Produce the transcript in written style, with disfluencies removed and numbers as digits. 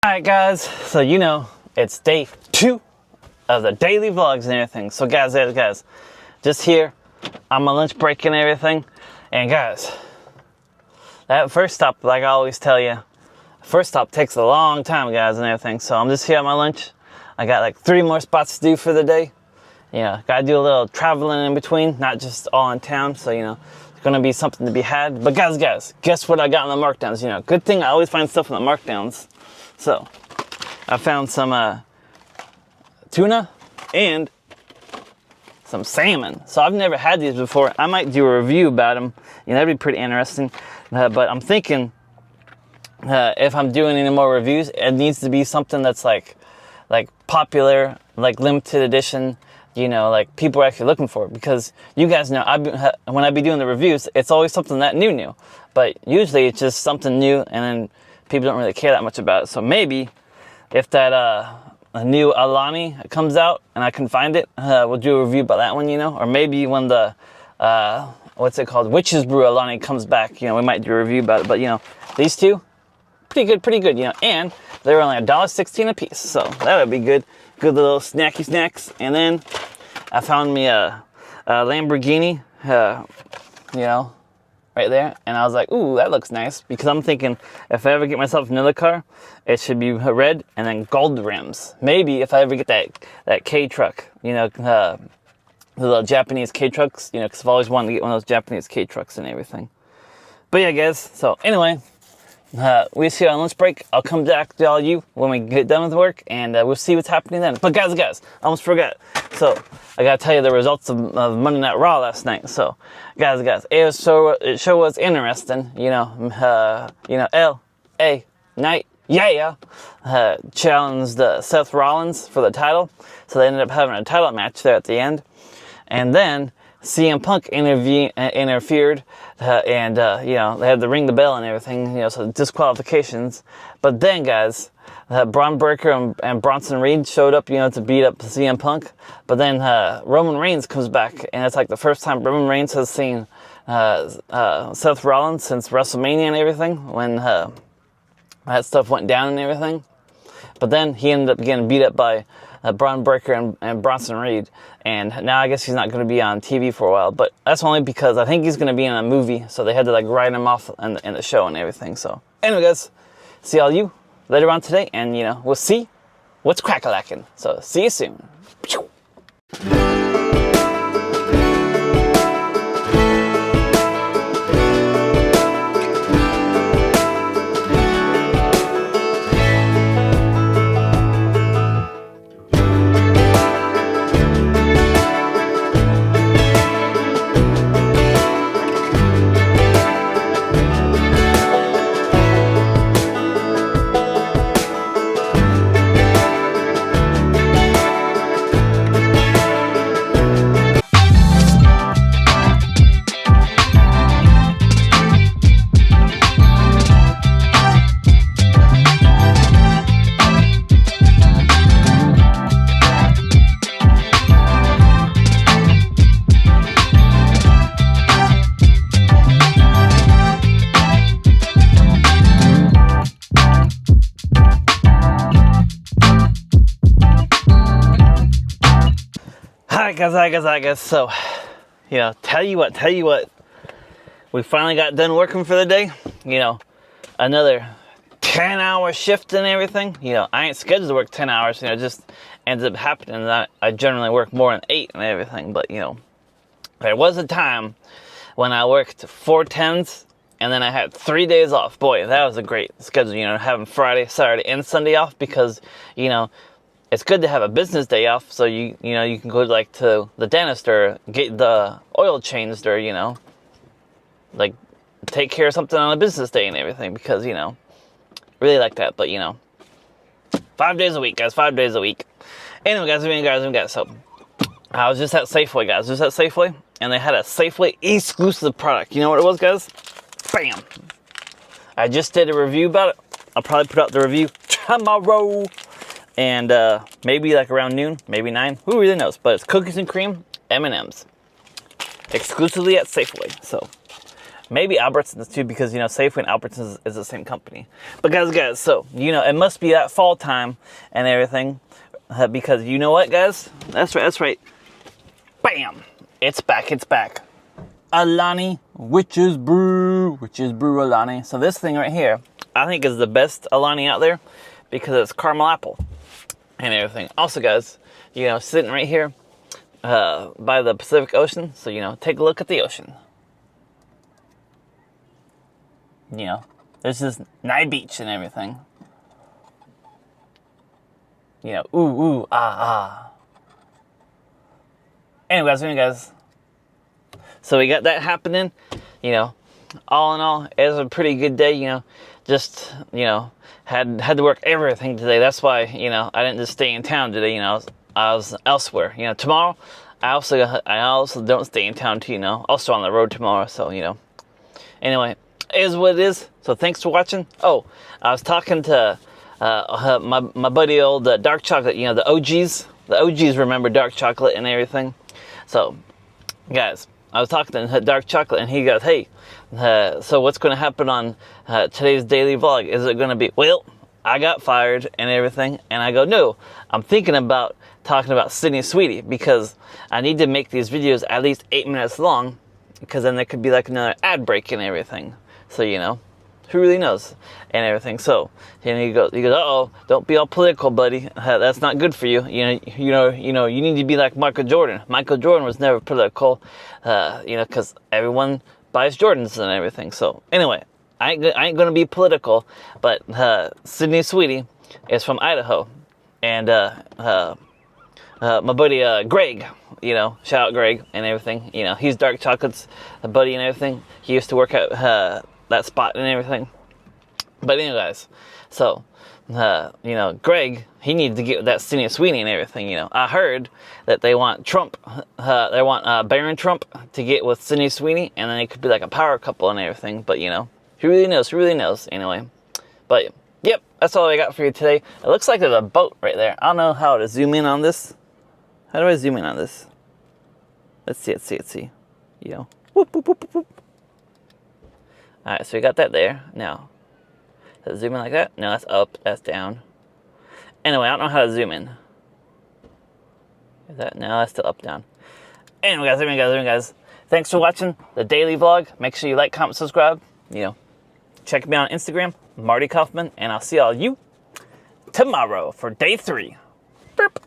Alright guys, so you know, it's day 2 of the daily vlogs and everything. So guys, just here on my lunch break and everything. And guys, that first stop, like I always tell you, first stop takes a long time, guys, and everything. So I'm just here on my lunch. I got like 3 more spots to do for the day. Yeah, gotta do a little traveling in between, not just all in town. So, you know, it's gonna be something to be had. But guys, guess what I got in the markdowns? You know, good thing I always find stuff in the markdowns. So, I found some tuna and some salmon. So I've never had these before. I might do a review about them. You know, that'd be pretty interesting. But I'm thinking if I'm doing any more reviews, it needs to be something that's like popular, like limited edition. You know, like people are actually looking for it, because you guys know when I be doing the reviews, it's always something that new. But usually it's just something new, and then people don't really care that much about it. So maybe if that a new Alani comes out and I can find it, we'll do a review about that one, you know. Or maybe when the what's it called, Witch's Brew Alani comes back, you know, we might do a review about it. But you know, these two, pretty good, you know. And they're only $1.16 a piece, so that would be good little snacky snacks. And then I found me a Lamborghini, you know, right there, and I was like, ooh, that looks nice, because I'm thinking if I ever get myself another car, it should be red and then gold rims. Maybe if I ever get that K truck, you know, the little Japanese K trucks, you know, because I've always wanted to get one of those Japanese K trucks and everything. But yeah, guys, so anyway, we see you on lunch break. I'll come back to all you when we get done with work, and we'll see what's happening then. But guys, I almost forgot. So I gotta tell you the results of Monday Night Raw last night. So guys, it sure was interesting. You know, L.A. Knight, challenged Seth Rollins for the title. So they ended up having a title match there at the end, and then CM Punk interfered, and you know, they had to ring the bell and everything, you know, so disqualifications. But then, guys, Braun Breaker and Bronson Reed showed up, you know, to beat up CM Punk. But then Roman Reigns comes back, and it's like the first time Roman Reigns has seen Seth Rollins since WrestleMania and everything, when that stuff went down and everything. But then he ended up getting beat up by Braun Breaker and Bronson Reed, and now I guess he's not going to be on TV for a while. But that's only because I think he's going to be in a movie, so they had to like write him off in the show and everything. So anyway, guys, see all you later on today, and you know, we'll see what's crack-a-lackin'. So see you soon. Hi guys, so, you know, tell you what, we finally got done working for the day. You know, another 10-hour shift and everything. You know, I ain't scheduled to work 10 hours, you know, it just ends up happening that I generally work more than 8 and everything. But, you know, there was a time when I worked 4 10s, and then I had 3 days off. Boy, that was a great schedule, you know, having Friday, Saturday, and Sunday off, because, you know, it's good to have a business day off, so you know, you can go like to the dentist or get the oil changed, or, you know, like take care of something on a business day and everything, because, you know, really like that. But, you know, 5 days a week, guys, 5 days a week. Anyway, guys, so I was just at Safeway, and they had a Safeway exclusive product. You know what it was, guys? Bam! I just did a review about it. I'll probably put out the review tomorrow. And maybe like around noon, maybe 9. Who really knows? But it's cookies and cream M&Ms. Exclusively at Safeway. So Maybe Albertsons too, because, you know, Safeway and Albertsons is the same company. But guys, so, you know, it must be that fall time and everything. Because you know what, guys? That's right. Bam! It's back. Alani Witch's Brew Alani. So this thing right here, I think is the best Alani out there because it's caramel apple and everything. Also, guys, you know, sitting right here by the Pacific Ocean. So, you know, take a look at the ocean. You know, there's this nice beach and everything. You know, ooh, ah. Anyway, guys. So we got that happening. You know, all in all, it was a pretty good day. You know, just, you know, had to work everything today. That's why, you know, I didn't just stay in town today. You know, I was elsewhere. You know, tomorrow I also don't stay in town too. You know, also on the road tomorrow. So, you know, anyway, it is what it is. So thanks for watching. Oh, I was talking to my buddy old dark chocolate. You know, the OGs. The OGs remember dark chocolate and everything. So, guys, I was talking to dark chocolate, and he goes, "Hey, so what's going to happen on today's daily vlog? Is it going to be, well, I got fired and everything?" And I go, "No, I'm thinking about talking about Sydney Sweetie, because I need to make these videos at least 8 minutes long, because then there could be like another ad break and everything. So, you know, who really knows and everything." So, and he goes, "Uh-oh, don't be all political, buddy. That's not good for you. You need to be like Michael Jordan. Michael Jordan was never political, you know, because everyone buys Jordans and everything." So, anyway, I ain't gonna be political, but Sydney Sweetie is from Idaho, and my buddy Greg, you know, shout out Greg and everything. You know, he's dark chocolate's buddy and everything. He used to work at that spot and everything. But anyway, guys, so you know, Greg, he needs to get that Sydney Sweetie and everything. You know, I heard that they want Trump, they want Barron Trump to get with Sydney Sweetie, and then it could be like a power couple and everything. But, you know, who really knows anyway. But yep, that's all I got for you today. It looks like there's a boat right there. I don't know how to zoom in on this. How do I zoom in on this? Let's see. You know, whoop, whoop, whoop, whoop. All right, so we got that there. Now, does it zoom in like that? No, that's up, that's down. Anyway, I don't know how to zoom in. Is that? No, that's still up, down. Anyway, guys. Thanks for watching the daily vlog. Make sure you like, comment, subscribe. You know, check me out on Instagram, Marty Kaufman, and I'll see all you tomorrow for day 3. Burp.